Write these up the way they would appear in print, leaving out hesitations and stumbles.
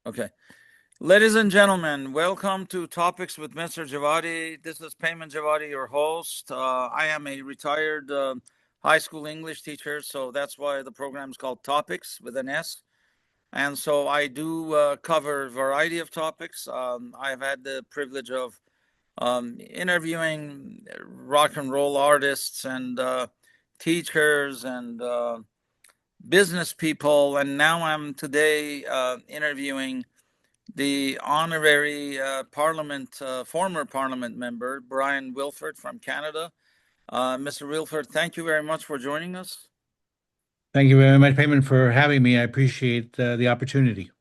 Okay. Ladies and gentlemen, welcome to Topics with Mr. Javadi. This is Payman Javadi, your host. I am a retired high school English teacher, so that's why the program is called Topics with an S. And so I do cover a variety of topics. I've had the privilege of interviewing rock and roll artists and teachers and business people, and now I'm today interviewing the honorary former Parliament member, Bryon Wilfert from Canada. Mr. Wilfert, thank you very much for joining us. Thank you very much, Payman, for having me. I appreciate the opportunity.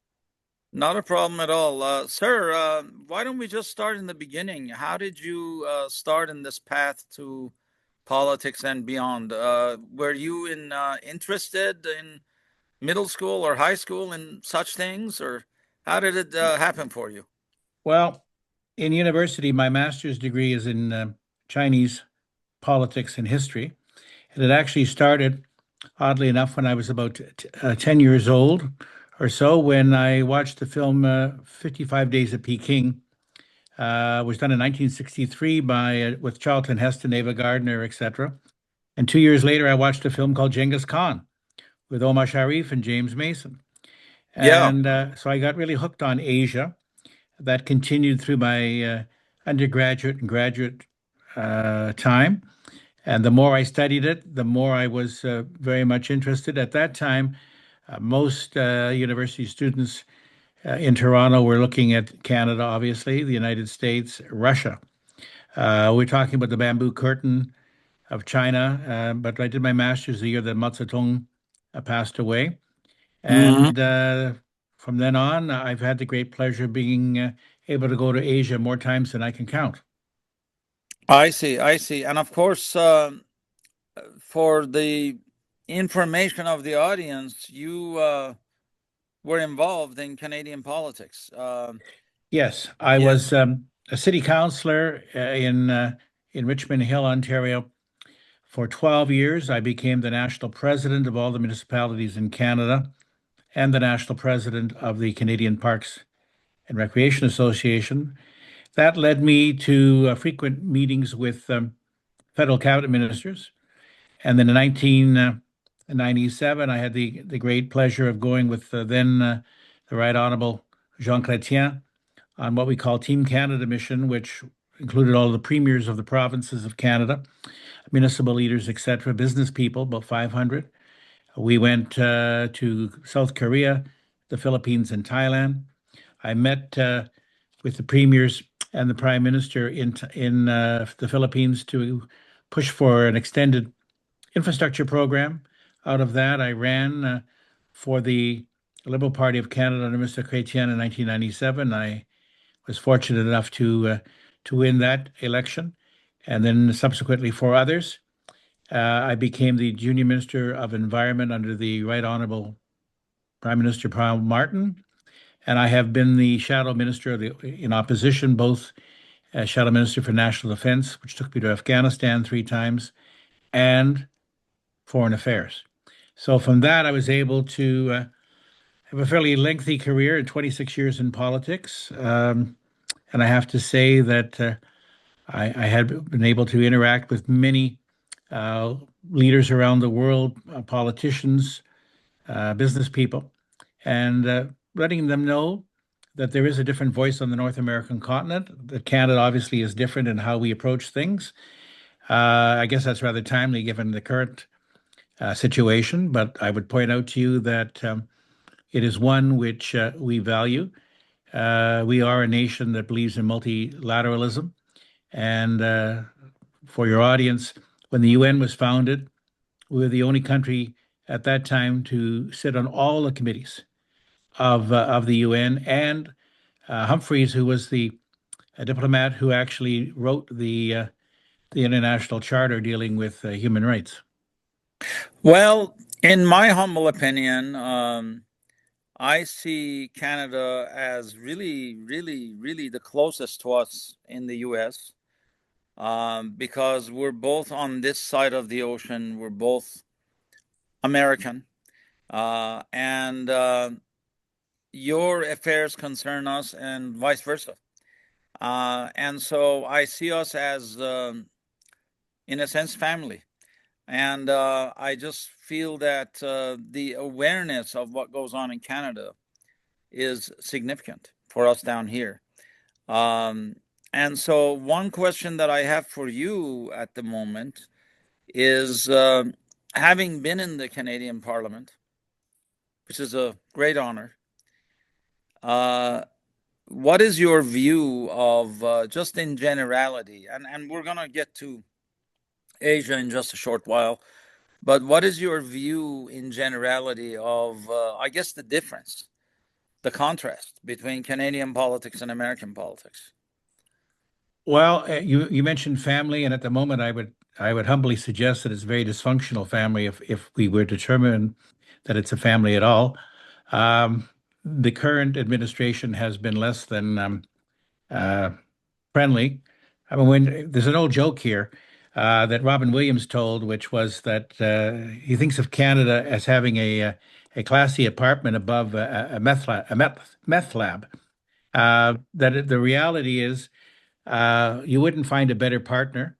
Not a problem at all. Sir, why don't we just start in the beginning? How did you start in this path to politics and beyond? Were you interested in middle school or high school in such things, or how did it happen for you? Well, in university, my master's degree is in Chinese politics and history. And it actually started, oddly enough, when I was about 10 years old or so, when I watched the film 55 Days of Peking. It was done in 1963 with Charlton Heston, Ava Gardner, etc. And 2 years later, I watched a film called Genghis Khan with Omar Sharif and James Mason. Yeah, And so I got really hooked on Asia. That continued through my undergraduate and graduate time. And the more I studied it, the more I was very much interested. At that time, most university students in Toronto were looking at Canada, obviously, the United States, Russia. We're talking about the bamboo curtain of China, but I did my master's the year that Mao Zedong passed away. hmm, And from then on, I've had the great pleasure of being able to go to Asia more times than I can count. I see, I see. And of course, for the information of the audience, you were involved in Canadian politics. Yes, I Yes. was a city councillor in Richmond Hill, Ontario, for 12 years. I became the national president of all the municipalities in Canada and the national president of the Canadian Parks and Recreation Association. That led me to frequent meetings with federal cabinet ministers. And then in 1997, I had the great pleasure of going with the Right Honorable Jean Chrétien on what we call Team Canada mission, which included all the premiers of the provinces of Canada, municipal leaders, etc., business people, about 500. We went to South Korea, the Philippines, and Thailand. I met with the premiers and the prime minister in the Philippines to push for an extended infrastructure program. Out of that, I ran for the Liberal Party of Canada under Mr. Chrétien in 1997. I was fortunate enough to win that election, and then subsequently four others. I became the junior minister of environment under the Right Honorable Prime Minister Paul Martin, and I have been the shadow minister in opposition, both as shadow minister for national defense, which took me to Afghanistan three times, and foreign affairs. So from that, I was able to have a fairly lengthy career, 26 years in politics. And I have to say that I had been able to interact with many uh, leaders around the world, politicians, business people, and letting them know that there is a different voice on the North American continent, that Canada obviously is different in how we approach things. I guess that's rather timely given the current situation, but I would point out to you that it is one which we value. We are a nation that believes in multilateralism. And for your audience, when the UN was founded, we were the only country at that time to sit on all the committees of the UN. And Humphreys, who was the diplomat who actually wrote the international charter dealing with human rights. Well, in my humble opinion, I see Canada as really, really, really the closest to us in the U.S. Because we're both on this side of the ocean. We're both American. And your affairs concern us and vice versa. And so I see us as, in a sense, family. And I just feel that the awareness of what goes on in Canada is significant for us down here. Um, and so, one question that I have for you at the moment is, having been in the Canadian Parliament, which is a great honor, uh, what is your view of, just in generality? And we're going to get to Asia in just a short while. But what is your view in generality of, I guess, the difference, the contrast between Canadian politics and American politics? Well, you mentioned family, and at the moment, I would humbly suggest that it's a very dysfunctional family if we were to determine that it's a family at all. The current administration has been less than uh, friendly. I mean, when there's an old joke here that Robin Williams told, which was that he thinks of Canada as having a classy apartment above a meth lab. The reality is, you wouldn't find a better partner,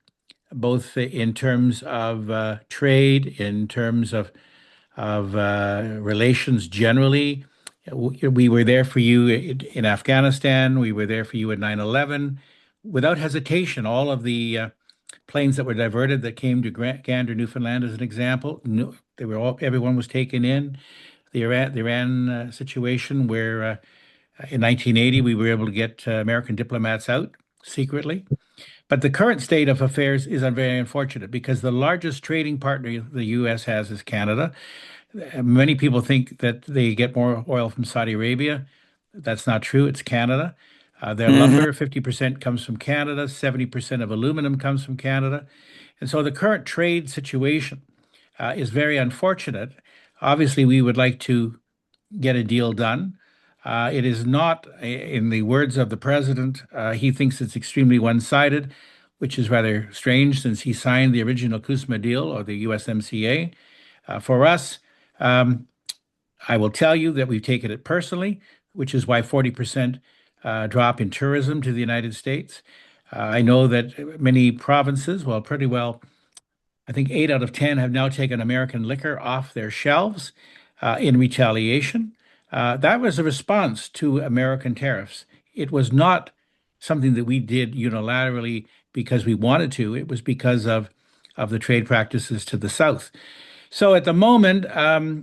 both in terms of trade, in terms of relations generally. We were there for you in Afghanistan. We were there for you at 9/11. Without hesitation, all of the planes that were diverted that came to Gander, Newfoundland, as an example, no, everyone was taken in. The Iran situation, where in 1980 we were able to get American diplomats out secretly. But the current state of affairs is very unfortunate because the largest trading partner the U.S. has is Canada. Many people think that they get more oil from Saudi Arabia. That's not true. It's Canada. Their Mm-hmm. lumber, 50% comes from Canada, 70% of aluminum comes from Canada. And so the current trade situation is very unfortunate. Obviously, we would like to get a deal done. It is not, in the words of the president, he thinks it's extremely one-sided, which is rather strange since he signed the original CUSMA deal or the USMCA. For us, um, I will tell you that we've taken it personally, which is why 40% drop in tourism to the United States. I know that many provinces, well, pretty well, I think 8 out of 10 have now taken American liquor off their shelves in retaliation. That was a response to American tariffs. It was not something that we did unilaterally because we wanted to. It was because of the trade practices to the south. So at the moment,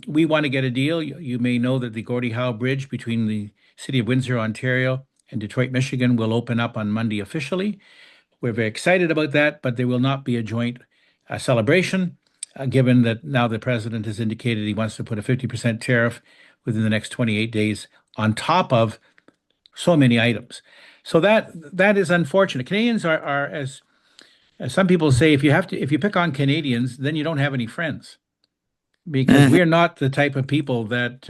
we want to get a deal. You may know that the Gordie Howe Bridge between the city of Windsor, Ontario, and Detroit, Michigan will open up on Monday officially. We're very excited about that, but there will not be a joint celebration, given that now the president has indicated he wants to put a 50% tariff within the next 28 days on top of so many items. So that is unfortunate. Canadians are as some people say, if you pick on Canadians, then you don't have any friends because Mm-hmm. we're not the type of people that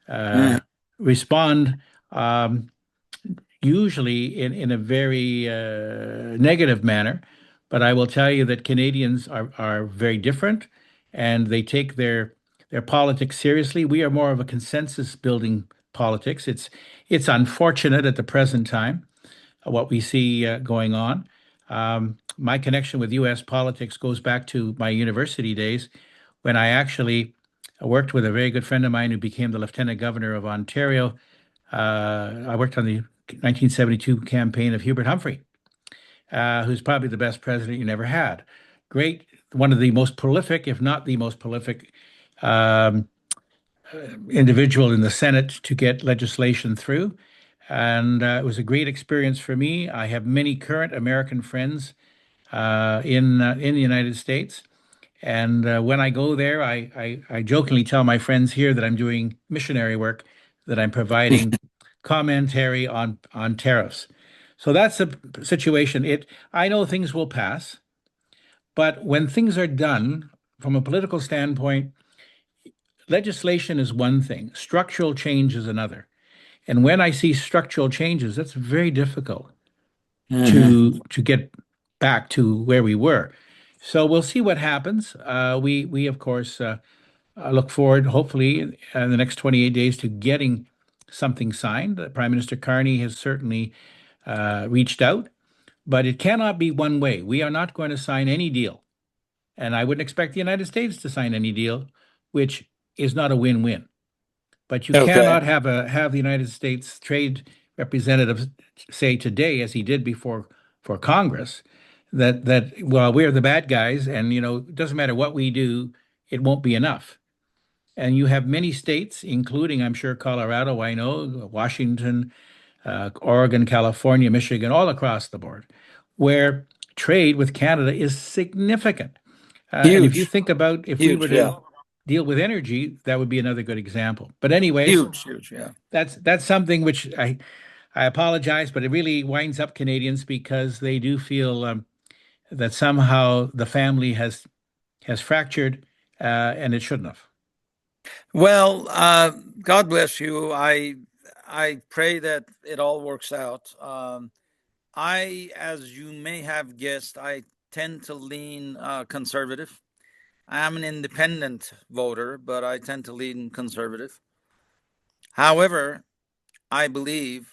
Mm-hmm. respond um, usually in a very negative manner. But I will tell you that Canadians are very different, and they take their politics seriously. We are more of a consensus building politics. It's unfortunate at the present time what we see going on. My connection with U.S. politics goes back to my university days when I actually worked with a very good friend of mine who became the Lieutenant Governor of Ontario. I worked on the 1972 campaign of Hubert Humphrey, who's probably the best president you never had. Great, one of the most prolific, if not the most prolific, um, individual in the Senate to get legislation through. And it was a great experience for me. I have many current American friends in the United States. And when I go there, I jokingly tell my friends here that I'm doing missionary work, that I'm providing commentary on tariffs. So that's the situation. I know things will pass, but when things are done from a political standpoint, legislation is one thing, structural change is another. And when I see structural changes, that's very difficult Mm-hmm. to get back to where we were. So we'll see what happens. We of course look forward, hopefully, in the next 28 days to getting something signed. Prime Minister Carney has certainly reached out, but it cannot be one way. We are not going to sign any deal, and I wouldn't expect the United States to sign any deal, which is not a win-win. But you Okay. cannot have the United States trade representative say today, as he did before for Congress, that well, we're the bad guys, and it doesn't matter what we do, it won't be enough. And you have many states, including, I'm sure, Colorado, I know, Washington, Oregon, California, Michigan, all across the board, where trade with Canada is significant. And if you Huge, think about if we were huge, yeah. to deal with energy, that would be another good example. But anyways, Huge, huge, yeah. that's something which I apologize, but it really winds up Canadians because they do feel that somehow the family has fractured, and it shouldn't have. Well, God bless you. I pray that it all works out. As you may have guessed, I tend to lean conservative. I'm an independent voter, but I tend to lean conservative. However, I believe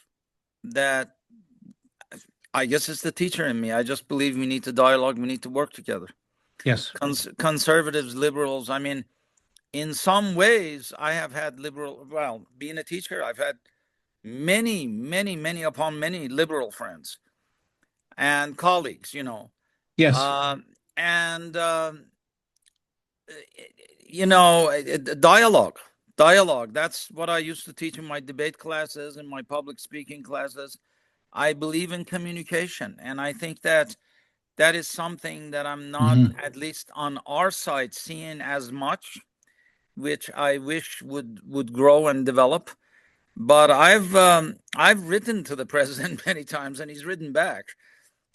that I guess it's the teacher in me. I just believe we need to dialogue, we need to work together. Yes. Conservatives, liberals, I mean, in some ways, I have had well, being a teacher, I've had many, many, many upon many liberal friends and colleagues. Yes. Um, and, dialogue, dialogue. That's what I used to teach in my debate classes, in my public speaking classes. I believe in communication. And I think that that is something that I'm not, Hmm. at least on our side, seeing as much, which I wish would grow and develop. But I've written to the president many times, and he's written back.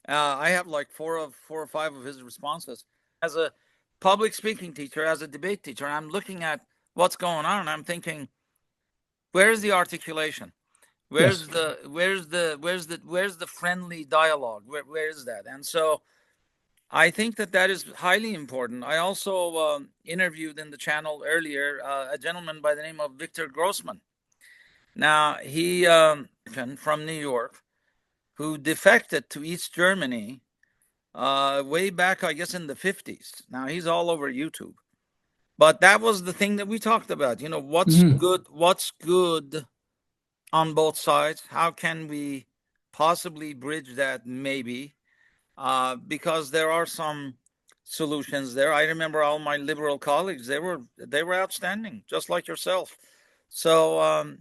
I have like four or five of his responses. As a public speaking teacher, as a debate teacher, I'm looking at what's going on, and I'm thinking, where's the articulation? Yes. Where's the friendly dialogue? Where is that? And so I think that that is highly important. I also interviewed in the channel earlier a gentleman by the name of Victor Grossman. Now, he from New York, who defected to East Germany way back, I guess, in the 50s. Now, he's all over YouTube. But that was the thing that we talked about. Hmm. What's good on both sides? How can we possibly bridge that? Maybe because there are some solutions there. I remember all my liberal colleagues; they were outstanding, just like yourself. So,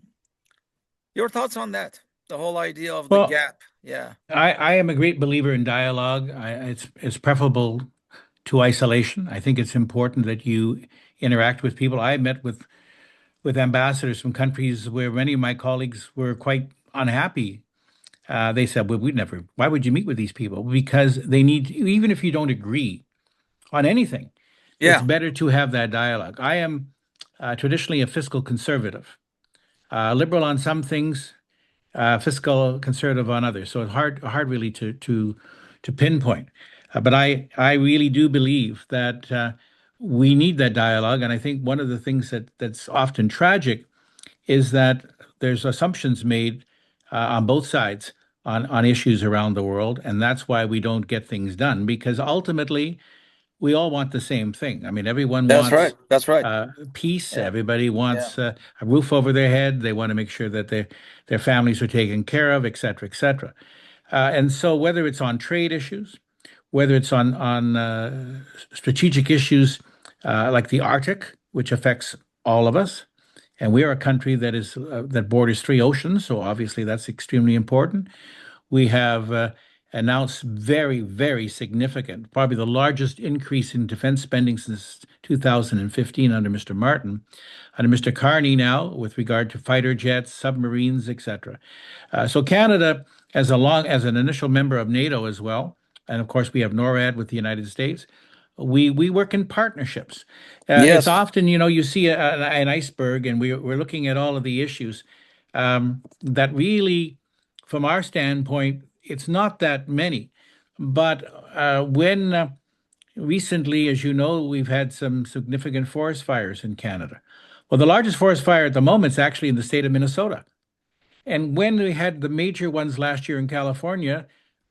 your thoughts on that? The whole idea of the Well, gap. Yeah. I am a great believer in dialogue. It's preferable to isolation. I think it's important that you interact with people. I met with ambassadors from countries where many of my colleagues were quite unhappy. They said, "Well, we'd never. Why would you meet with these people? Because they need, even if you don't agree on anything, it's Yeah. better to have that dialogue." I am traditionally a fiscal conservative, liberal on some things, fiscal conservative on others. So it's hard really to pinpoint. But I really do believe that we need that dialogue, and I think one of the things that's often tragic is that there's assumptions made on both sides on issues around the world, and that's why we don't get things done. Because ultimately, we all want the same thing. I mean, everyone That's right. wants That's right. peace. Yeah. Everybody Yeah. wants a roof over their head. They want to make sure that their families are taken care of, et cetera, et cetera. And so, whether it's on trade issues, whether it's on strategic issues like the Arctic, which affects all of us, and we are a country that borders three oceans, so obviously that's extremely important. We have announced very, very significant, probably the largest increase in defense spending since 2015 under Mr. Martin, under Mr. Carney now, with regard to fighter jets, submarines, etc. So Canada, as an initial member of NATO as well, and of course we have NORAD with the United States. We work in partnerships. It's Yes. often, you see an iceberg, and we're looking at all of the issues that really, from our standpoint, it's not that many. But when recently, as you know, we've had some significant forest fires in Canada. Well, the largest forest fire at the moment is actually in the state of Minnesota. And when we had the major ones last year in California,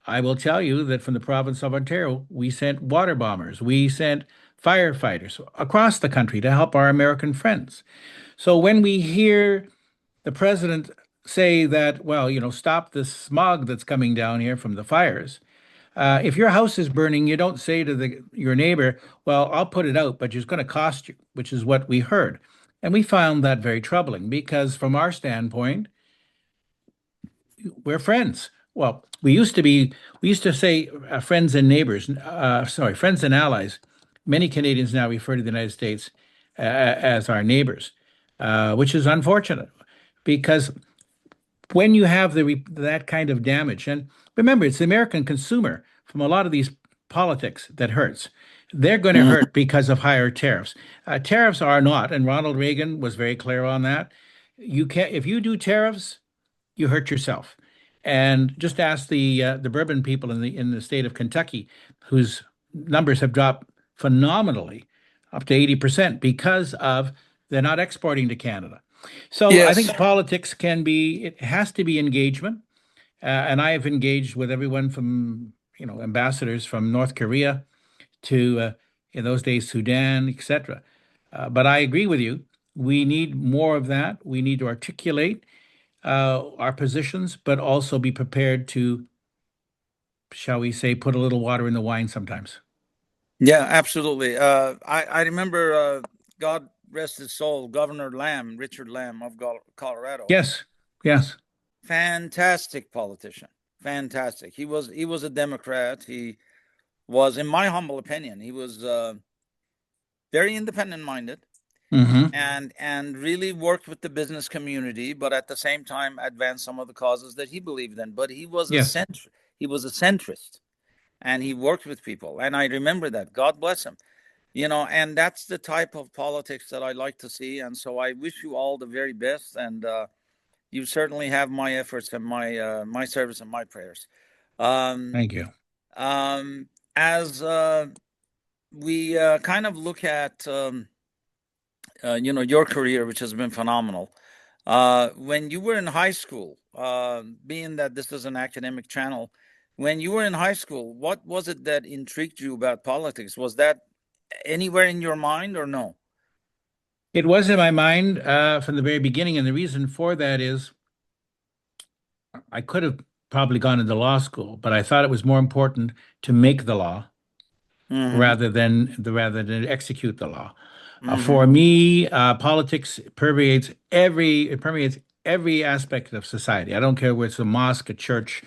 I will tell you that from the province of Ontario, we sent water bombers, we sent firefighters across the country to help our American friends. So when we hear the president say that, well, stop this smog that's coming down here from the fires. If your house is burning, you don't say to your neighbor, well, I'll put it out, but it's going to cost you, which is what we heard. And we found that very troubling because, from our standpoint, we're friends. Well, we used to say friends and neighbors, sorry, friends and allies. Many Canadians now refer to the United States as our neighbors, which is unfortunate because when you have that kind of damage, and remember, it's the American consumer from a lot of these politics that hurts. They're going to Mhm. hurt because of higher tariffs. Tariffs are not, and Ronald Reagan was very clear on that. You can't if you do tariffs, you hurt yourself. And just ask the bourbon people in the state of Kentucky, whose numbers have dropped phenomenally, up to 80% because of they're not exporting to Canada. So I Yes. think politics it has to be engagement. And I have engaged with everyone from, ambassadors from North Korea to, in those days, Sudan, etc. But I agree with you. We need more of that. We need to articulate our positions, but also be prepared to, shall we say, put a little water in the wine sometimes. Yeah, absolutely. I remember, God rest his soul, Governor Lamb, Richard Lamb of Colorado. Yes, yes. Fantastic politician. Fantastic. He was a Democrat. He was, in my humble opinion, he was very independent minded Hmm. and really worked with the business community, but at the same time advanced some of the causes that he believed in. But Yes. he was a centrist, and he worked with people. And I remember that. God bless him. And that's the type of politics that I like to see. And so I wish you all the very best. And you certainly have my efforts and my service and my prayers. Um, Thank you. as we kind of look at your career, which has been phenomenal. When you were in high school, being that this is an academic channel, when you were in high school, what was it that intrigued you about politics? Was that anywhere in your mind or no? It was in my mind from the very beginning, and the reason for that is I could have probably gone into law school, but I thought it was more important to make the law Mm-hmm. rather than execute the law. For Mm-hmm. me, politics permeates every aspect of society. I don't care whether it's a mosque, a church,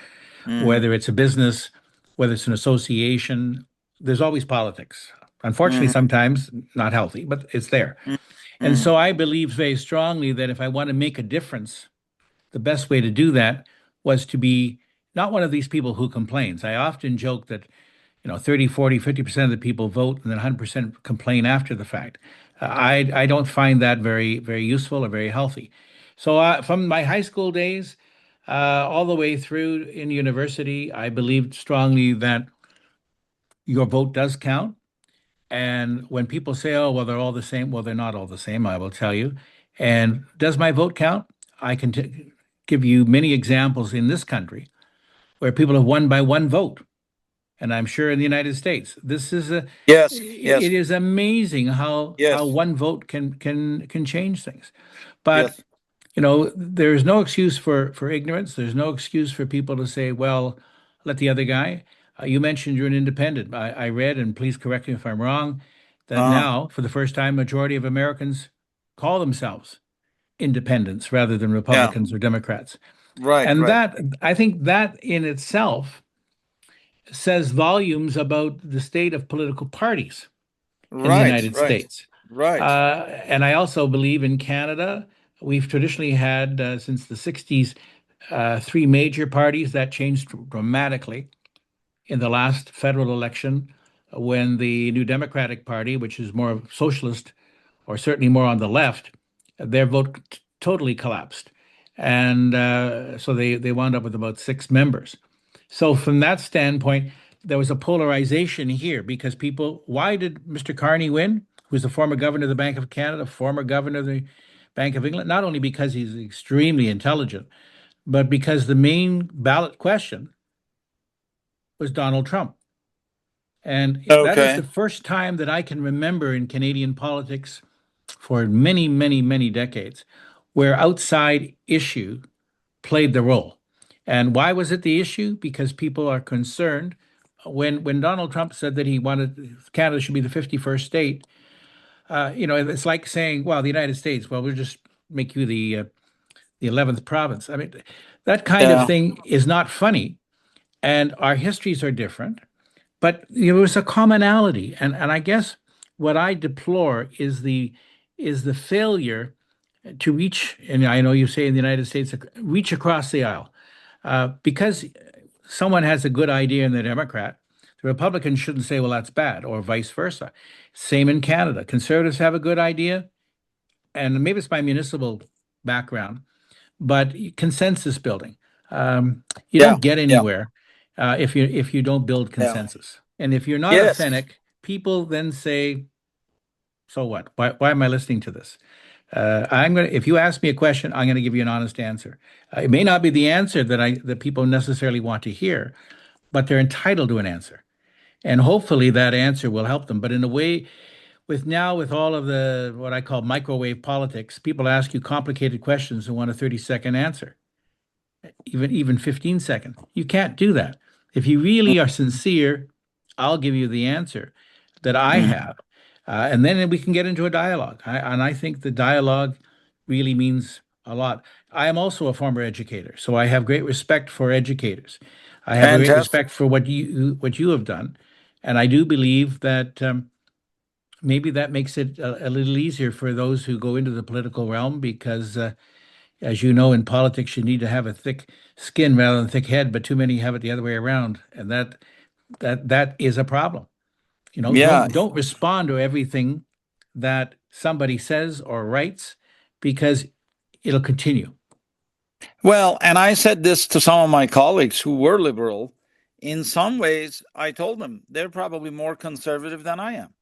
Mm-hmm. whether it's a business, whether it's an association. There's always politics. Unfortunately, Mm-hmm. sometimes not healthy, but it's there. And Mm-hmm. so I believe very strongly that if I want to make a difference, the best way to do that was to be not one of these people who complains. I often joke that 30, 40, 50% of the people vote and then 100% complain after the fact. I don't find that very, very useful or very healthy. So from my high school days all the way through in university, I believed strongly that your vote does count. And when people say, oh, well, they're all the same, well, they're not all the same, I will tell you. And does my vote count? I can give you many examples in this country where people have won by one vote. And I'm sure in the United States, Yes. it Yes. is amazing how Yes. one vote can change things. But Yes. there's no excuse for ignorance. There's no excuse for people to say, well, let the other guy. You mentioned you're an independent. I read, and please correct me if I'm wrong, that Uh-huh. now, for the first time, majority of Americans call themselves independents rather than Yeah. Republicans or Democrats. Right. And Right. I think that in itself says volumes about the state of political parties in the Right. United Right. States. Right. And I also believe in Canada, we've traditionally had, since the 60s, three major parties that changed dramatically in the last federal election when the New Democratic Party, which is more socialist or certainly more on the left, their vote totally collapsed. And so they wound up with about six members. So from that standpoint, there was a polarization here because why did Mr. Carney win, who's the former governor of the Bank of Canada, former governor of the Bank of England? Not only because he's extremely intelligent, but because the main ballot question was Donald Trump. And that is the Okay. first time that I can remember in Canadian politics for many, many, many decades where outside issue played the role. And why was it the issue? Because people are concerned. When Donald Trump said that he wanted Canada should be the 51st state, it's like saying, well, the United States, well, we'll just make you the 11th province. I mean, that kind of Yeah. thing is not funny, and our histories are different. But there was a commonality, and I guess what I deplore is the failure to reach, and I know you say in the United States, reach across the aisle. Because someone has a good idea in the Democrat, the Republicans shouldn't say, well, that's bad, or vice versa. Same in Canada. Conservatives have a good idea, and maybe it's my municipal background, but consensus building. You Yeah. don't get Yeah. anywhere if you don't build Yeah. consensus. And if you're not Yes. authentic, people then say, "So what? Why am I listening to this?" If you ask me a question, I'm gonna give you an honest answer. It may not be the answer that people necessarily want to hear, but they're entitled to an answer, and hopefully that answer will help them. But in a way, with all of the what I call microwave politics, people ask you complicated questions and want a 30-second answer, even 15 second. You can't do that. If you really are sincere, I'll give you the answer that I Mhm. have. And then we can get into a dialogue. And I think the dialogue really means a lot. I am also a former educator, so I have great respect for educators. I have a great Fantastic. respect for what you have done. And I do believe that maybe that makes it a little easier for those who go into the political realm because as you know, in politics, you need to have a thick skin rather than thick head, but too many have it the other way around, and that is a problem. You know, Yeah. don't respond to everything that somebody says or writes because it'll continue. Well, and I said this to some of my colleagues who were liberal. In some ways, I told them they're probably more conservative than I am.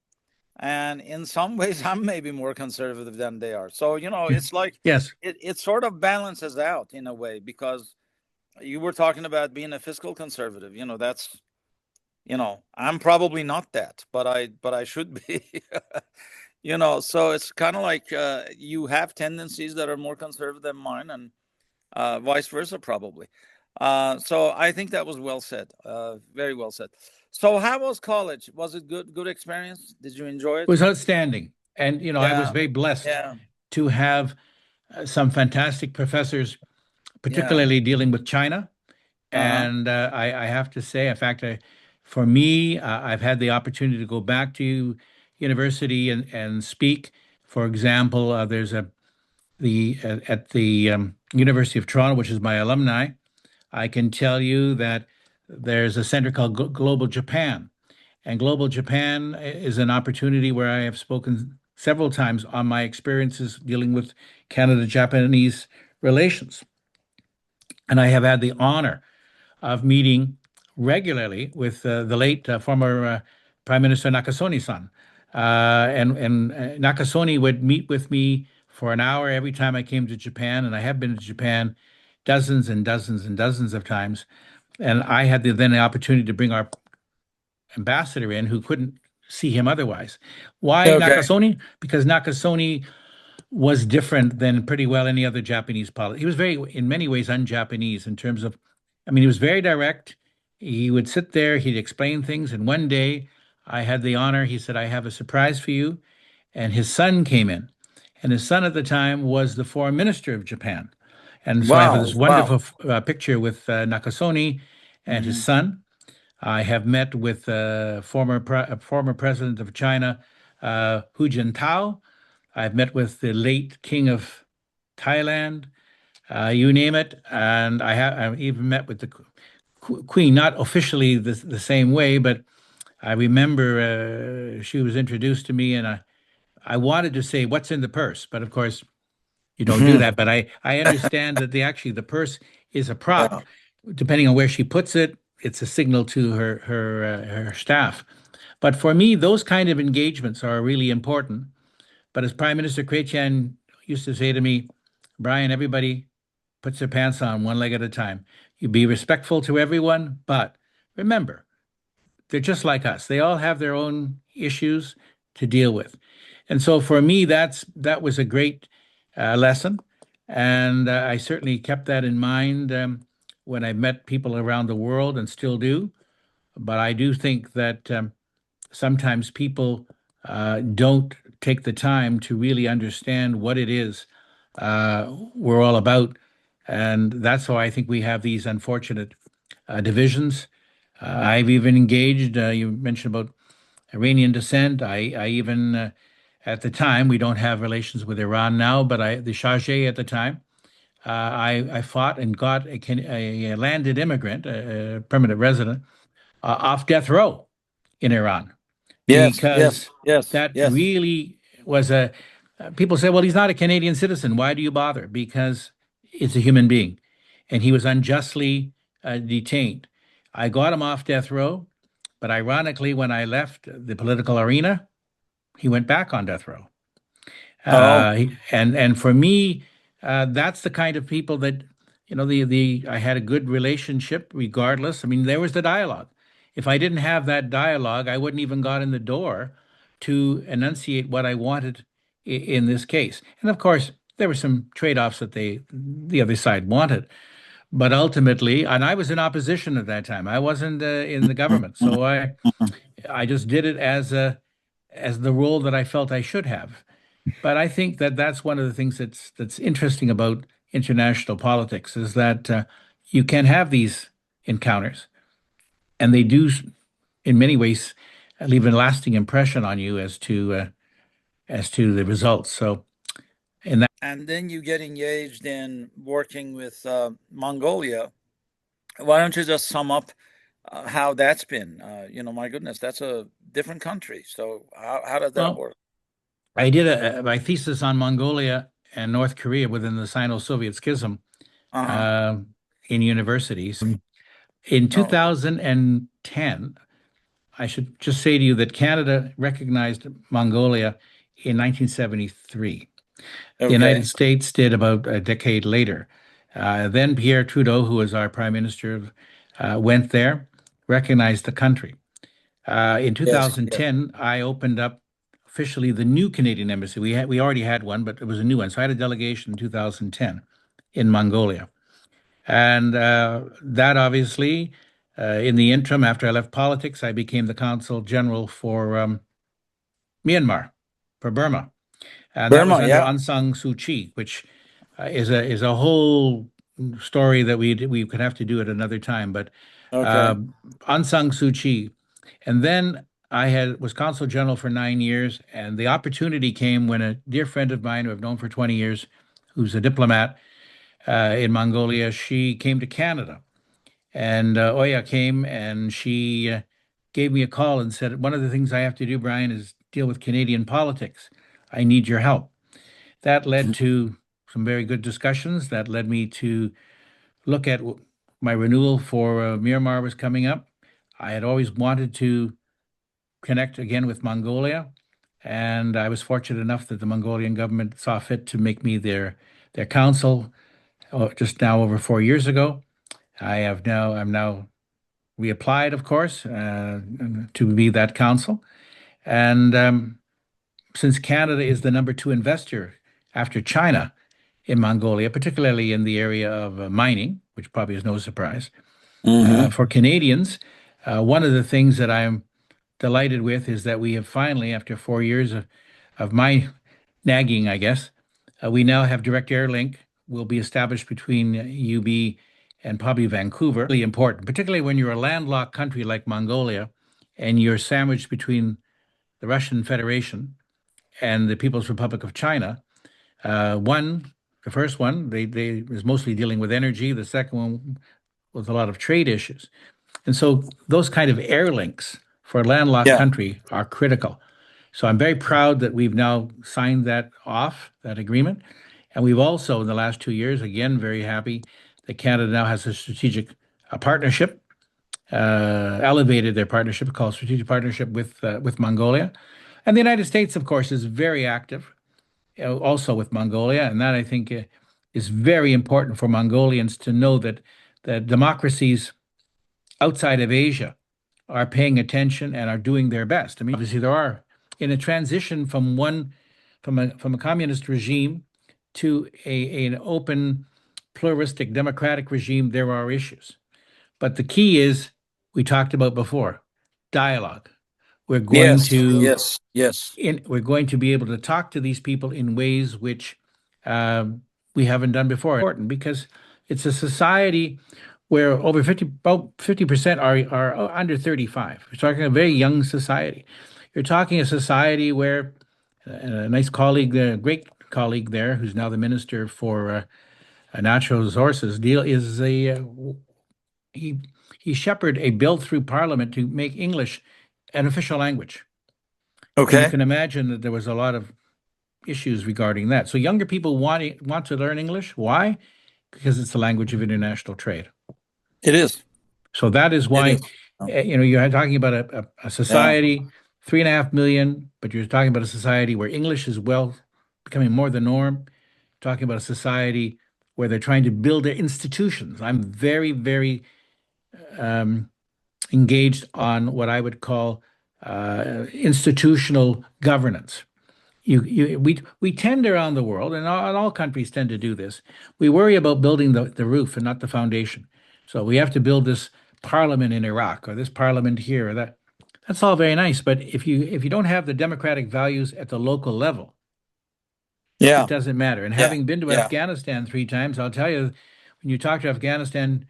And in some ways, I'm maybe more conservative than they are. So, it's like Yes. it sort of balances out in a way because you were talking about being a fiscal conservative. That's, I'm probably not that, but I should be. So it's kind of like you have tendencies that are more conservative than mine, and vice versa, probably. So I think that was well said. Very well said. So how was college? Was it good? Good experience? Did you enjoy It it? was outstanding. And, I was Yeah. very blessed Yeah. to have some fantastic professors, Yeah. particularly dealing with China. Uh-huh. And I have to say, in fact, for me, I've had the opportunity to go back to university and speak. For example, there's at the University of Toronto, which is my alumni. I can tell you that there's a center called Global Japan, and Global Japan is an opportunity where I have spoken several times on my experiences dealing with Canada-Japanese relations, and I have had the honor of meeting regularly with the late former Prime Minister Nakasone-san. And Nakasone would meet with me for an hour every time I came to Japan, and I have been to Japan dozens and dozens and dozens of times. And I had then the opportunity to bring our ambassador in who couldn't see him otherwise. Why Okay. Nakasone? Because Nakasone was different than pretty well any other Japanese politician. He was very, in many ways, un-Japanese in terms of, I mean, he was very direct. He would sit there, he'd explain things. And one day I had the honor, he said, I have a surprise for you. And his son came in. And his son at the time was the foreign minister of Japan. And so I have Wow. this Wow. wonderful picture with Nakasone and his Hmm. son. I have met with former president of China, Hu Jintao. I've met with the late king of Thailand, you name it, and I've even met with the queen, not officially the same way, but I remember she was introduced to me, and I wanted to say what's in the purse, but of course you don't do Hmm. that. But I understand that the purse is a prop, Yeah. depending on where she puts it. It's a signal to her staff. But for me, those kind of engagements are really important. But as Prime Minister Chrétien used to say to me, Bryon, everybody puts their pants on one leg at a time. You be respectful to everyone, but remember, they're just like us. They all have their own issues to deal with. And so for me, that was a great lesson. And I certainly kept that in mind when I met people around the world and still do. But I do think that sometimes people don't take the time to really understand what it is we're all about. And that's why I think we have these unfortunate divisions. I've even engaged, you mentioned about Iranian descent. I even, at the time, we don't have relations with Iran now, but the Shah at the time, I fought and got a landed immigrant, a permanent resident, off death row in Iran Yes, yes, because yes, that yes. really was a. People say, well, he's not a Canadian citizen. Why do you bother? Because it's a human being, and he was unjustly detained. I got him off death row, but ironically, when I left the political arena, he went back on death row. Oh, And for me, that's the kind of people that, the I had a good relationship regardless. I mean, there was the dialogue. If I didn't have that dialogue, I wouldn't even got in the door to enunciate what I wanted in this case. And of course, there were some trade-offs that the other side wanted. But ultimately, and I was in opposition at that time. I wasn't in the government, so I just did it as the role that I felt I should have. But I think that that's one of the things that's interesting about international politics is that you can have these encounters, and they do, in many ways, leave a lasting impression on you as to the results. So, in that, and then you get engaged in working with Mongolia. Why don't you just sum up how that's been? My goodness, that's a different country. So how did that well, work? I did my thesis on Mongolia and North Korea within the Sino-Soviet schism Uh-huh. uh, in universities. In Oh, 2010, I should just say to you that Canada recognized Mongolia in 1973. The United okay. States did about a decade later. Then Pierre Trudeau, who was our prime minister, went there, recognized the country. In Yes, yes. 2010, I opened up officially the new Canadian embassy. We already had one, but it was a new one. So I had a delegation in 2010 in Mongolia. And that obviously, in the interim, after I left politics, I became the consul general for Myanmar, for Burma, and that was Burma, under yeah. Aung San Suu Kyi, which is a whole story that we could have to do at another time. But uh, Okay. Aung San Suu Kyi, and then I had was consul general for 9 years, and the opportunity came when a dear friend of mine who I've known for 20 years, who's a diplomat in Mongolia, she came to Canada. And Oya came and she gave me a call and said, one of the things I have to do, Bryon, is deal with Canadian politics. I need your help. That led to some very good discussions. That led me to look at my renewal for Myanmar was coming up. I had always wanted to connect again with Mongolia, and I was fortunate enough that the Mongolian government saw fit to make me their consul just now over 4 years ago. I'm now reapplied, of course, to be that council. And since Canada is the number two investor after China in Mongolia, particularly in the area of mining, which probably is no surprise, Mm-hmm. for Canadians, one of the things that I'm delighted with is that we have finally, after 4 years of my nagging, I guess, we now have direct air link will be established between UB and probably Vancouver. Really important, particularly when you're a landlocked country like Mongolia and you're sandwiched between the Russian Federation and the People's Republic of China. The first one, they was mostly dealing with energy. The second one was a lot of trade issues. And so those kind of air links for a landlocked Yeah. country are critical. So I'm very proud that we've now signed that agreement. And we've also, in the last 2 years, again, very happy that Canada now has a strategic partnership, elevated their partnership called Strategic Partnership with Mongolia. And the United States, of course, is very active also with Mongolia. And that, I think, is very important for Mongolians to know that democracies outside of Asia are paying attention and are doing their best. I mean, obviously there are in a transition from a communist regime to an open, pluralistic, democratic regime, there are issues. But the key is we talked about before, dialogue. We're going Yes, to yes, yes. we're going to be able to talk to these people in ways which um, we haven't done before. Important because it's a society where over 50% are under 35. We're talking a very young society. You're talking a society where a nice colleague, a great colleague there, who's now the Minister for Natural Resources, deal is a he he shepherded a bill through Parliament to make English an official language. And you Okay. can imagine that there was a lot of issues regarding that. So younger people want to learn English. Why? Because it's the language of international trade. It is. So that is It why, is. Oh, you're talking about a yeah. society, 3.5 million, but you're talking about a society where English is becoming more the norm. Talking about a society where they're trying to build their institutions. I'm very, very um, engaged on what I would call institutional governance. We tend around the world, and all countries tend to do this. We worry about building the roof and not the foundation. So we have to build this parliament in Iraq or this parliament here or that. That's all very nice, but if you don't have the democratic values at the local level, it Yeah. doesn't matter. And Yeah. having been to Yeah. Afghanistan 3 times, I'll tell you, when you talk to Afghanistan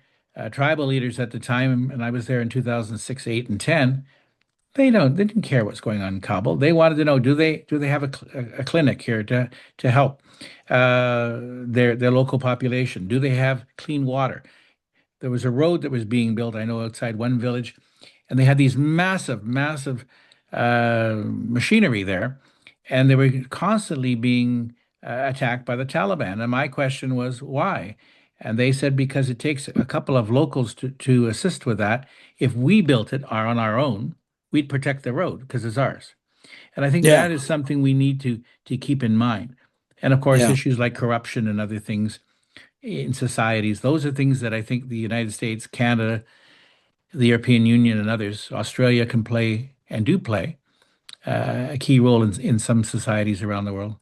tribal leaders at the time, and I was there in 2006, 8, and 10, they didn't care what's going on in Kabul. They wanted to know, do they have a clinic here to help their local population? Do they have clean water? There was a road that was being built, I know, outside one village, and they had these massive, massive machinery there, and they were constantly being attacked by the Taliban. And my question was, why? And they said because it takes a couple of locals to assist with that. If we built it on our own, we'd protect the road because it's ours. And I think Yeah. that is something we need to keep in mind. And of course, Yeah. issues like corruption and other things in societies, those are things that I think the United States, Canada, the European Union, and others, Australia can play and do play a key role in some societies around the world.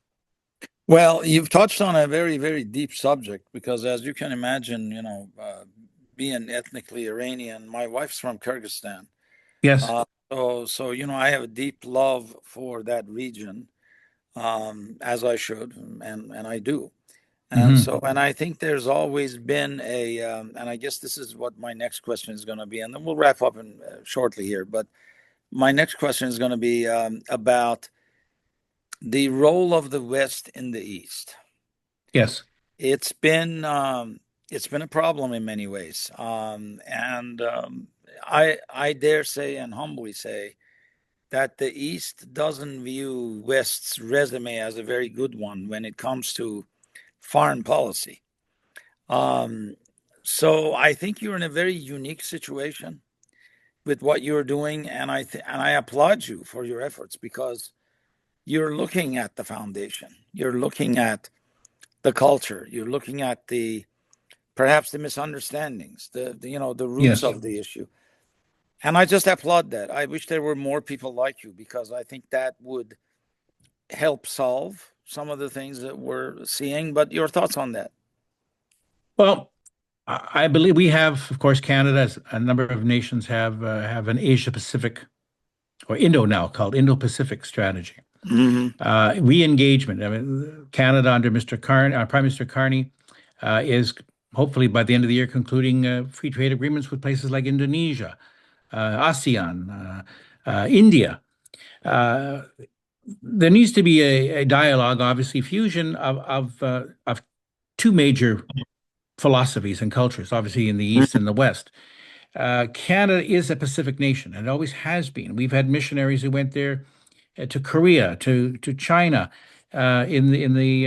Well, you've touched on a very, very deep subject because, as you can imagine, being ethnically Iranian, my wife's from Kyrgyzstan. Yes. So I have a deep love for that region, as I should, and I do. And Hmm. so, and I think there's always been and I guess this is what my next question is going to be, and then we'll wrap up shortly here. But my next question is going to be about the role of the West in the East. Yes. It's been it's been a problem in many ways, and I dare say and humbly say that the East doesn't view West's resume as a very good one when it comes to foreign policy. Um, so I think you're in a very unique situation with what you're doing, and I applaud you for your efforts because you're looking at the foundation, you're looking at the culture, you're looking at the perhaps the misunderstandings, the roots Yes. of the issue, and I just applaud that. I wish there were more people like you because I think that would help solve some of the things that we're seeing. But your thoughts on that? Well, I believe we have, of course, Canada, as a number of nations have an Asia Pacific or Indo now called Indo-Pacific strategy. Hmm. Re-engagement. I mean, Canada under Mr. Carney, Prime Minister Carney, is hopefully by the end of the year concluding free trade agreements with places like Indonesia, ASEAN, India. Uh, there needs to be a dialogue, obviously, fusion of two major philosophies and cultures, obviously in the East and the West. Canada is a Pacific nation and always has been. We've had missionaries who went there to Korea, to China in the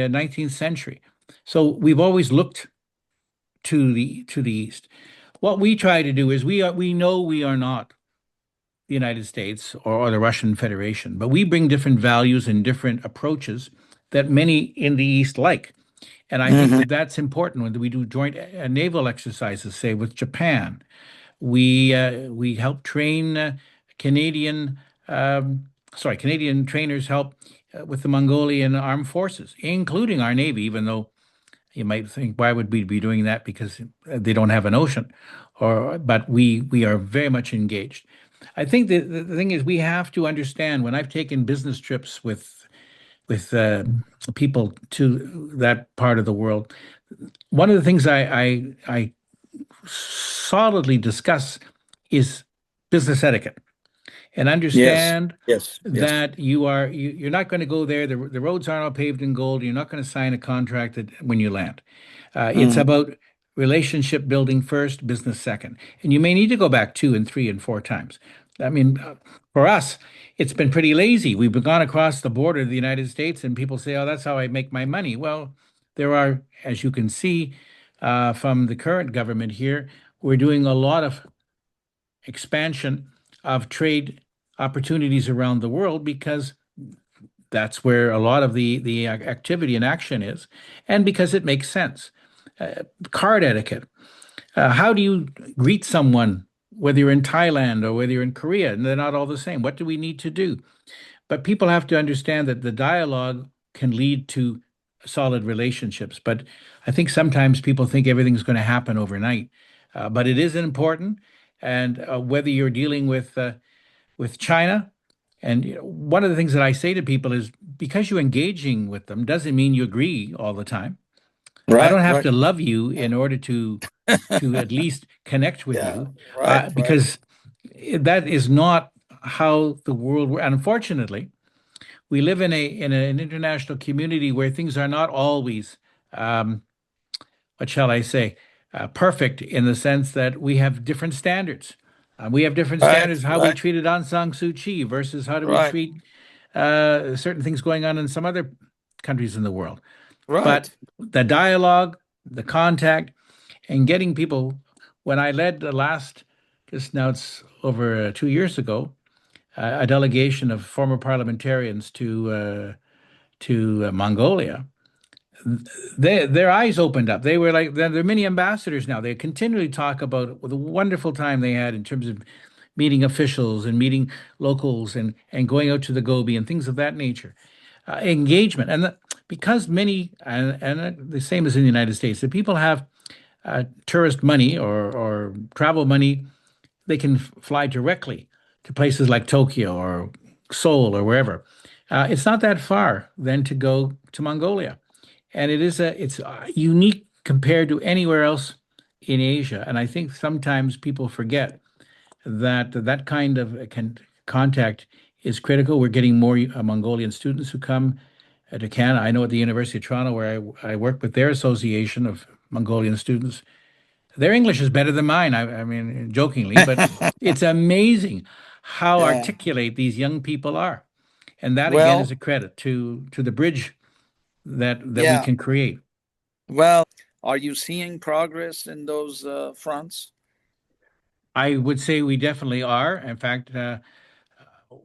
19th century. So we've always looked to the East. What we try to do is we know we are not the United States or the Russian Federation, but we bring different values and different approaches that many in the East like. And I think Hmm. that that's important when we do joint naval exercises, say with Japan. We help train Canadian, Canadian trainers help with the Mongolian armed forces, including our Navy, even though you might think, why would we be doing that? Because they don't have an ocean, but we are very much engaged. I think the thing is we have to understand when I've taken business trips with people to that part of the world. One of the things I solidly discuss is business etiquette and Yes, understand yes, yes. that you're not going to go there. The roads aren't all paved in gold. You're not going to sign a contract when you land. It's Hmm. about relationship building first, business second. And you may need to go back two and three and four times. I mean, for us, it's been pretty lazy. We've gone across the border of the United States, and people say, "Oh, that's how I make my money." Well, there are, as you can see from the current government here, we're doing a lot of expansion of trade opportunities around the world because that's where a lot of the activity and action is, and because it makes sense. Card etiquette. How do you greet someone, whether you're in Thailand or whether you're in Korea, and they're not all the same? What do we need to do? But people have to understand that the dialogue can lead to solid relationships. But I think sometimes people think everything's going to happen overnight, but it is important. And whether you're dealing with China, and one of the things that I say to people is because you're engaging with them doesn't mean you agree all the time. I Right, don't have right. to love you Yeah, in order to at least connect with yeah, you, right, right. because that is not how the world. Unfortunately, we live in an international community where things are not always, um, what shall I say, perfect in the sense that we have different standards. We have different Right, standards how we right, treated Aung San Suu Kyi versus how do we right, treat certain things going on in some other countries in the world. But right. the dialogue, the contact, and getting people. When I led the last, just now it's over 2 years ago, a delegation of former parliamentarians to Mongolia, their eyes opened up. They were like they're mini ambassadors now. They continually talk about the wonderful time they had in terms of meeting officials and meeting locals and going out to the Gobi and things of that nature. Engagement because many and the same as in the United States, the people have tourist money or travel money. They can fly directly to places like Tokyo or Seoul or wherever. It's not that far then to go to Mongolia, and it's unique compared to anywhere else in Asia. And I think sometimes people forget that that kind of contact is critical. We're getting more Mongolian students who come to Canada. I know at the University of Toronto, where I work with their association of Mongolian students, their English is better than mine. I mean, jokingly, but it's amazing how Yeah. articulate these young people are. And that again is Well, a credit to the bridge that we yeah. can create. Well, are you seeing progress in those fronts? I would say we definitely are. In fact,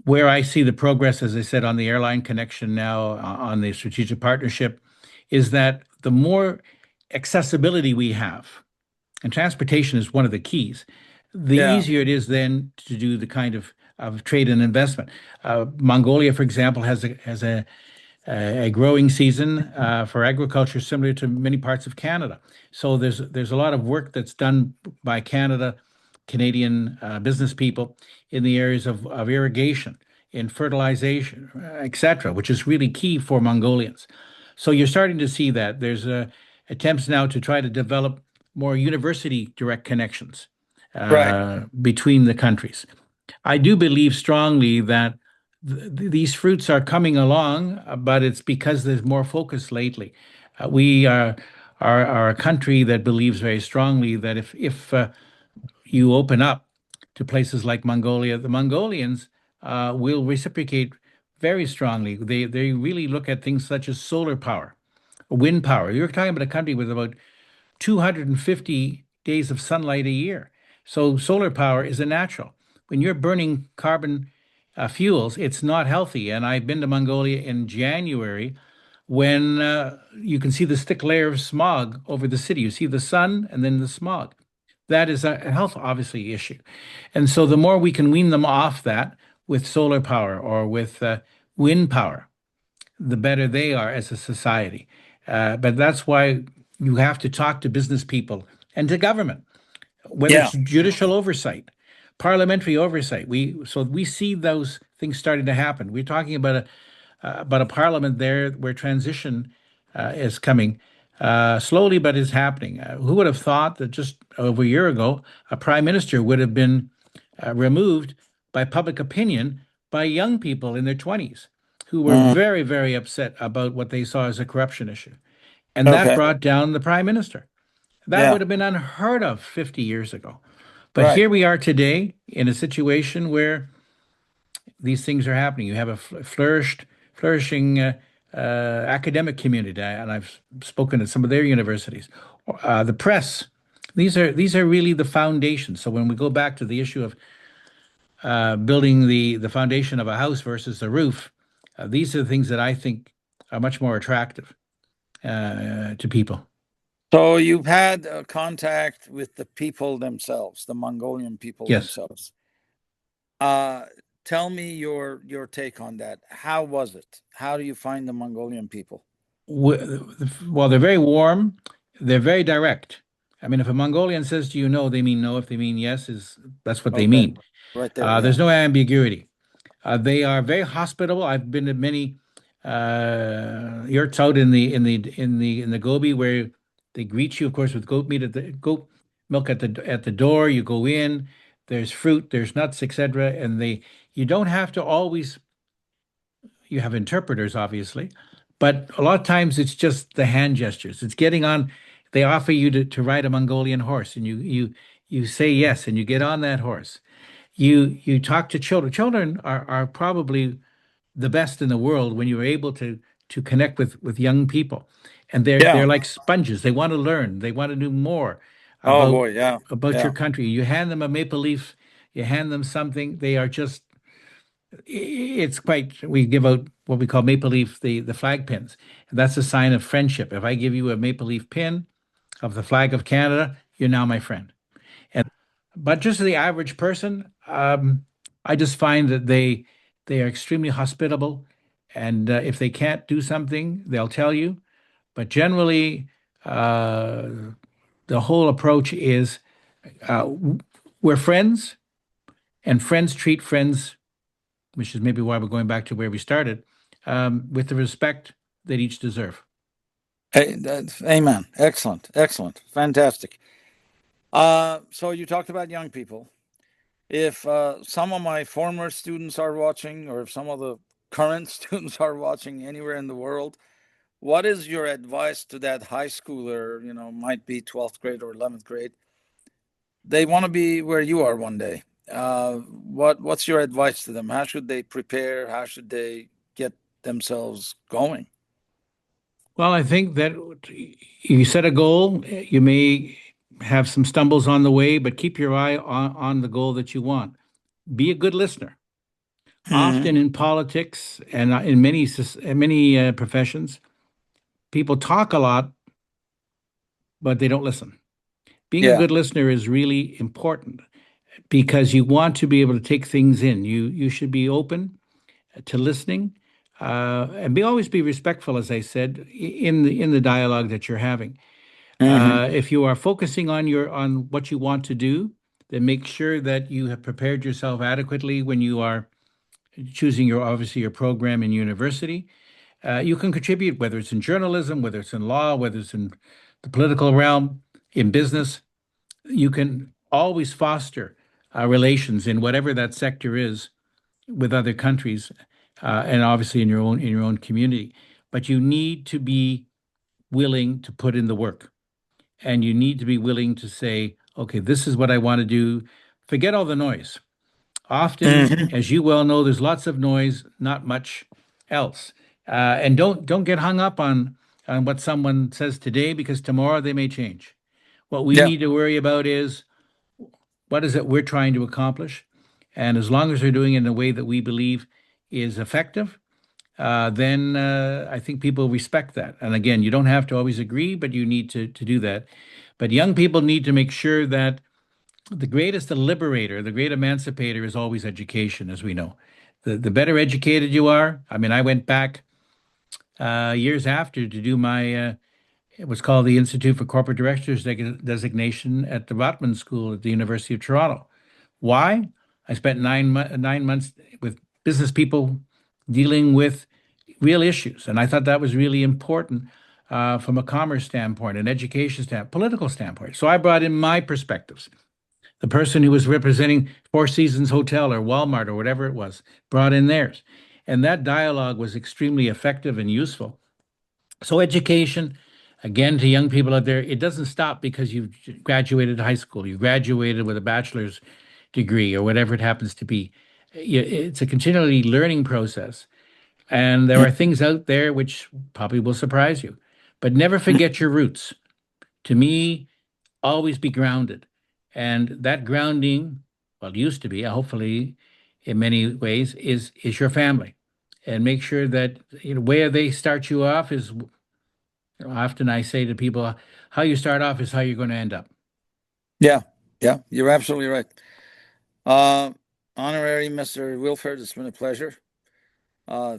where I see the progress, as I said, on the airline connection now, on the strategic partnership, is that the more accessibility we have, and transportation is one of the keys, the Yeah. easier it is then to do the kind of trade and investment. Mongolia, for example, has a growing season for agriculture similar to many parts of Canada. So there's a lot of work that's done by Canadian business people in the areas of irrigation, in fertilization, etc., which is really key for Mongolians. So you're starting to see that there's attempts now to try to develop more university direct connections Right. between the countries. I do believe strongly that these fruits are coming along, but it's because there's more focus lately. We are a country that believes very strongly that if you open up to places like Mongolia, the Mongolians will reciprocate very strongly. They really look at things such as solar power, wind power. You're talking about a country with about 250 days of sunlight a year. So solar power is a natural. When you're burning carbon fuels, it's not healthy. And I've been to Mongolia in January when you can see the thick layer of smog over the city. You see the sun and then the smog. That is a health, obviously, issue. And so the more we can wean them off that with solar power or with wind power, the better they are as a society. But that's why you have to talk to business people and to government, whether Yeah. it's judicial oversight, parliamentary oversight. We see those things starting to happen. We're talking about a parliament there where transition is coming slowly, but is happening. Who would have thought that just over a year ago, a prime minister would have been removed by public opinion by young people in their 20s who were Mhm. very, very upset about what they saw as a corruption issue. And that Okay. brought down the prime minister. That Yeah. would have been unheard of 50 years ago. But Right. here we are today in a situation where these things are happening. You have a flourishing academic community, and I've spoken at some of their universities. The press, these are really the foundation. So when we go back to the issue of building the foundation of a house versus the roof, these are the things that I think are much more attractive to people. So you've had contact with the people themselves, the Mongolian people Yes. themselves. Uh, Tell me your take on that. How was it? How do you find the Mongolian people? Well, they're very warm. They're very direct. I mean, if a Mongolian says to you no, they mean no. If they mean yes, is that's what they Okay. mean. Right there. Yeah. There's no ambiguity. They are very hospitable. I've been to many yurts out in the Gobi where they greet you, of course, with goat milk at the door. You go in. There's fruit. There's nuts, etc. And they you don't have to always. You have interpreters, obviously, but a lot of times it's just the hand gestures. It's getting on. They offer you to ride a Mongolian horse, and you say yes, and you get on that horse. You talk to children. Children are probably the best in the world when you're able to connect with young people, and they're Yeah. like sponges. They want to learn. They want to do more Oh about boy. Yeah. about your Yeah. country. You hand them a maple leaf. You hand them something. They are just it's quite we give out what we call maple leaf the flag pins. That's a sign of friendship. If I give you a maple leaf pin of the flag of Canada, you're now my friend. And but just the average person, I just find that they are extremely hospitable, and if they can't do something, they'll tell you. But generally, uh, the whole approach is uh, we're friends, and friends treat friends, which is maybe why we're going back to where we started, with the respect that each deserve. Hey, amen. Excellent. Excellent. Fantastic. So you talked about young people. If some of my former students are watching, or if some of the current students are watching anywhere in the world, what is your advice to that high schooler? Might be 12th grade or 11th grade. They want to be where you are one day. What's your advice to them? How should they prepare? How should they get themselves going? Well, I think that you set a goal, you may have some stumbles on the way, but keep your eye on the goal that you want. Be a good listener. Hmm. Often in politics and in many professions, people talk a lot, but they don't listen. Being a Yeah. good listener is really important because you want to be able to take things in. You should be open to listening, and always be respectful, as I said, in the dialogue that you're having. Hmm. If you are focusing on what you want to do, then make sure that you have prepared yourself adequately when you are choosing your program in university. You can contribute, whether it's in journalism, whether it's in law, whether it's in the political realm, in business. You can always foster relations in whatever that sector is with other countries, and obviously in your own community. But you need to be willing to put in the work, and you need to be willing to say, okay, this is what I want to do. Forget all the noise. Often, Hmm. as you well know, there's lots of noise, not much else. And don't get hung up on what someone says today, because tomorrow they may change. What we Yeah. need to worry about is what is it we're trying to accomplish, and as long as we're doing it in a way that we believe is effective, then I think people respect that. And again, you don't have to always agree, but you need to do that. But young people need to make sure that the greatest liberator, the great emancipator is always education, as we know. The better educated you are. I mean, I went back years after to do my it was called the Institute for Corporate Directors designation at the Rotman School at the University of Toronto. Why? I spent 9 months with business people dealing with real issues, and I thought that was really important from a commerce standpoint, an education standpoint, political standpoint. So I brought in my perspectives. The person who was representing Four Seasons Hotel or Walmart or whatever it was brought in theirs, and that dialogue was extremely effective and useful. So education, again, to young people out there, it doesn't stop because you've graduated high school, you graduated with a bachelor's degree or whatever it happens to be. It's a continually learning process. And there are things out there which probably will surprise you, but never forget your roots. To me, always be grounded. And that grounding, well, used to be, hopefully, in many ways, is your family. And make sure that where they start you off is often I say to people, how you start off is how you're going to end up. Yeah, yeah, you're absolutely right. Uh, Honorary Mr. Wilfert, it's been a pleasure.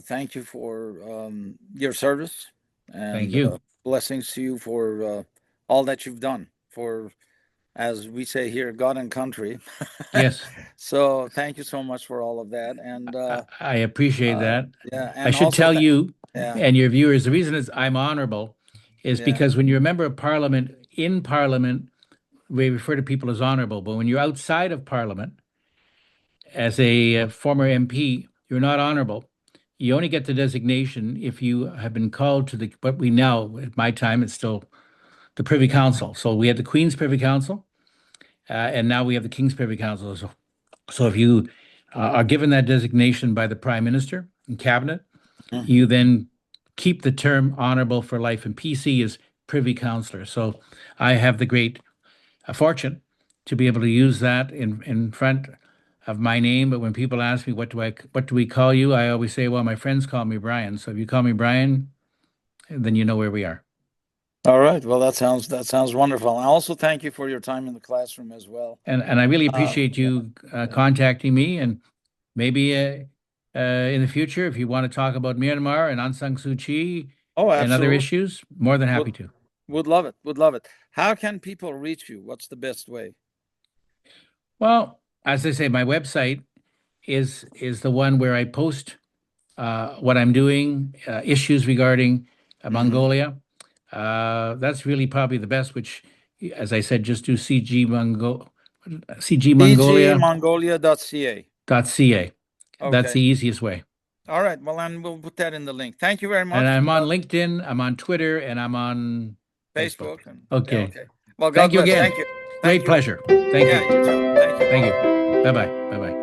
Thank you for your service Thank and you. blessings to you for all that you've done for, as we say here, God and country. Yes, So thank you so much for all of that. And I appreciate that. yeah, I and should also, tell you yeah, and your viewers, the reason is I'm honorable is yeah, because when you're a member of parliament, in parliament, we refer to people as honorable, but when you're outside of parliament, as a former MP, you're not honorable. You only get the designation if you have been called to the, what we now, at my time, it's still the Privy Council. So we had the Queen's Privy Council, and now we have the King's Privy Council. So if you are given that designation by the Prime Minister and Cabinet, you then keep the term honorable for life. And PC is Privy Councillor. So I have the great fortune to be able to use that in front of my name. But when people ask me what do we call you, I always say, well, my friends call me Bryon. So if you call me Bryon, then you know where we are. All right. Well, that sounds wonderful. I also thank you for your time in the classroom as well. And I really Uh, appreciate yeah, you yeah. contacting me. And maybe in the future, if you want to talk about Myanmar and Aung San Suu Kyi Oh, and other absolutely. issues, more than Would happy to. would love it. Would love it. How can people reach you? What's the best way? Well, as I say, my website is the one where I post what I'm doing, issues regarding Mm-hmm. Mongolia. That's really probably the best, which, as I said, just do cgmongolia.ca. cgmongolia.ca. That's Okay. the easiest way. All right. Well, and we'll put that in the link. Thank you very And much. I'm on LinkedIn, I'm on Twitter, and I'm on Facebook. Facebook and yeah, Okay. okay. Well, God Thank you bless. again. Thank you. Thank Great you. pleasure. Thank Yeah, you. you too. Thank you. Thank you. Bye-bye. Bye bye. Bye bye.